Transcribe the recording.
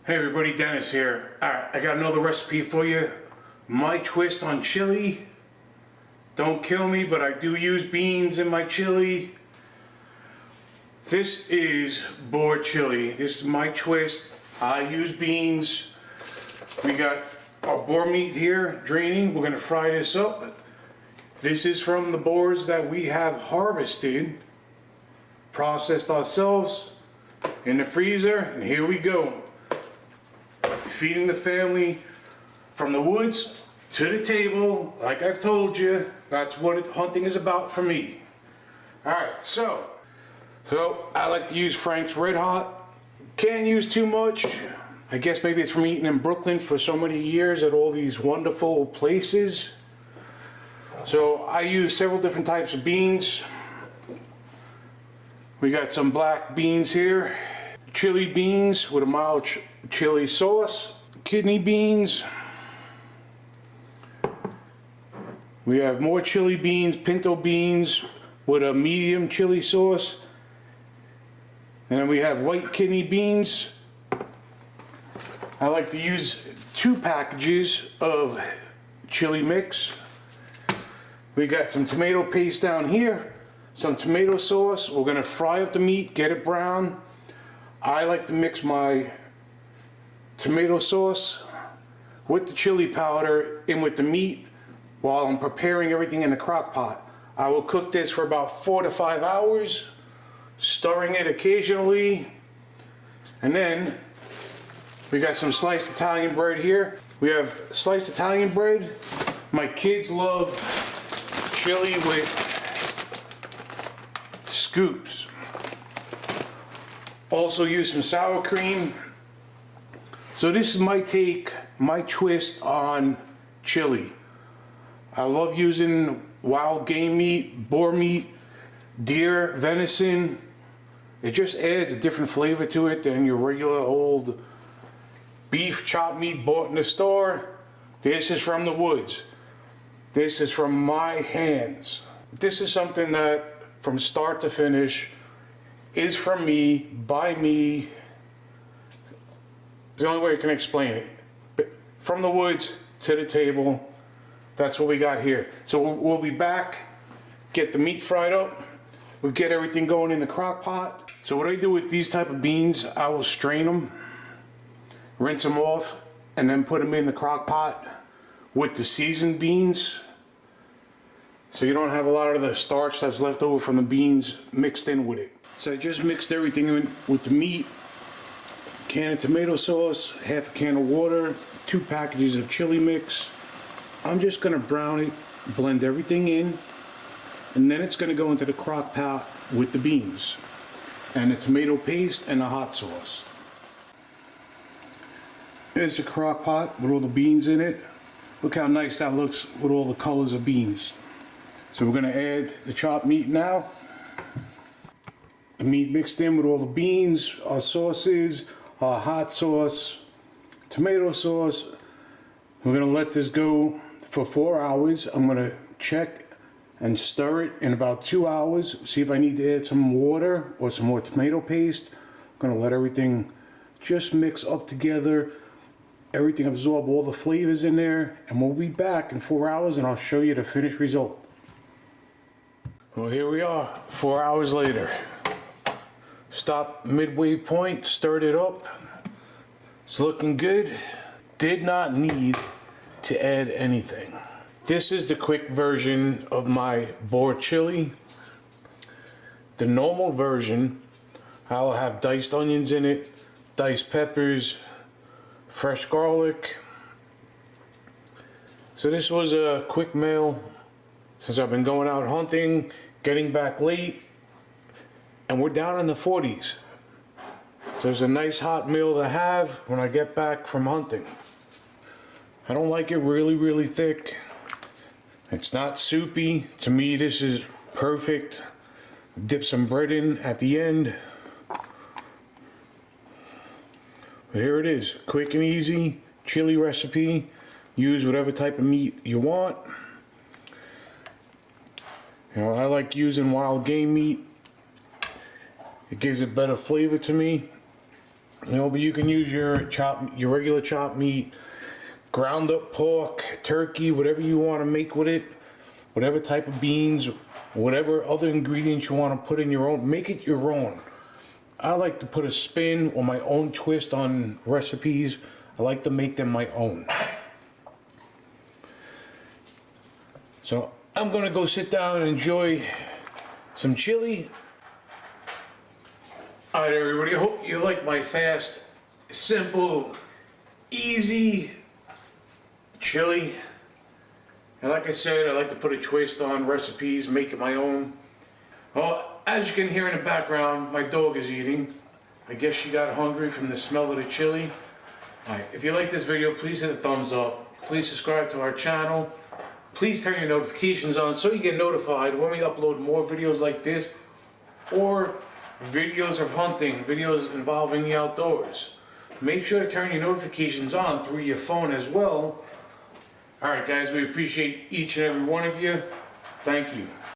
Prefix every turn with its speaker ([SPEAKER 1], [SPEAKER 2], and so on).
[SPEAKER 1] Hey everybody, Dennis here. Alright, I got another recipe for you. My twist on chili. Don't kill me, but I do use beans in my chili. This is boar chili. This is my twist. I use beans. We got our boar meat here draining. We're gonna fry this up. This is from the boars that we have harvested, processed ourselves in the freezer, and here we go. Feeding the family from the woods to the table. Like I've told you, that's what hunting is about for me. Alright, so I like to use Frank's Red Hot. Can't use too much. I guess maybe it's from eating in Brooklyn for so many years at all these wonderful places. So I use several different types of beans. We got some black beans here. Chili beans with a mild chili sauce. Kidney beans. We have more chili beans, pinto beans with a medium chili sauce. And then we have white kidney beans. I like to use 2 packages of chili mix. We got some tomato paste down here, some tomato sauce. We're gonna fry up the meat, get it brown. I like to mix my tomato sauce with the chili powder in with the meat while I'm preparing everything in the crock pot. I will cook this for about 4 to 5 hours, stirring it occasionally. And then we got some sliced Italian bread here. We have sliced Italian bread. My kids love chili with scoops. Also use some sour cream. So this is my take, my twist on chili. I love using wild game meat, boar meat, deer, venison. It just adds a different flavor to it than your regular old beef chopped meat bought in the store. This is from the woods. This is from my hands. This is something that from start to finish is from me, by me. The only way I can explain it. But from the woods to the table, that's what we got here. So we'll be back, get the meat fried up, we'll get everything going in the crock pot. So what I do with these type of beans, I will strain them, rinse them off, and then put them in the crock pot with the seasoned beans. So you don't have a lot of the starch that's left over from the beans mixed in with it. So I just mixed everything in with the meat. Can of tomato sauce, half a can of water, 2 packages of chili mix. I'm just gonna brown it, blend everything in, and then it's gonna go into the crock pot with the beans and the tomato paste and the hot sauce. There's a crock pot with all the beans in it. Look how nice that looks with all the colors of beans. So we're gonna add the chopped meat now. The meat mixed in with all the beans, our sauces, our hot sauce, tomato sauce. We're gonna let this go for 4 hours. I'm gonna check and stir it in about 2 hours. See if I need to add some water or some more tomato paste. I'm gonna let everything just mix up together. Everything absorb all the flavors in there, and we'll be back in 4 hours and I'll show you the finished result. Well, here we are, 4 hours later. Stopped midway point, stirred it up. It's looking good. Did not need to add anything. This is the quick version of my boar chili. The normal version, I'll have diced onions in it, diced peppers, fresh garlic. So this was a quick meal since I've been going out hunting, getting back late, and we're down in the 40s. So it's a nice hot meal to have when I get back from hunting. I don't like it really thick. It's not soupy. To me, this is perfect. Dip some bread in at the end. But here it is, quick and easy chili recipe. Use whatever type of meat you want. You know, I like using wild game meat. It gives it better flavor to me. You know, but you can use your regular chopped meat, ground up pork, turkey, whatever you want to make with it, whatever type of beans, whatever other ingredients you want to put in your own, make it your own. I like to put a spin or my own twist on recipes. I like to make them my own. So I'm gonna go sit down and enjoy some chili. Alright everybody, I hope you like my fast, simple, easy chili. And like I said, I like to put a twist on recipes, make it my own. Well, as you can hear in the background, my dog is eating. I guess she got hungry from the smell of the chili. Alright, if you like this video, please hit a thumbs up. Please subscribe to our channel. Please turn your notifications on so you get notified when we upload more videos like this, or videos of hunting, videos involving the outdoors. Make sure to turn your notifications on through your phone as well. Alright guys, we appreciate each and every one of you. Thank you.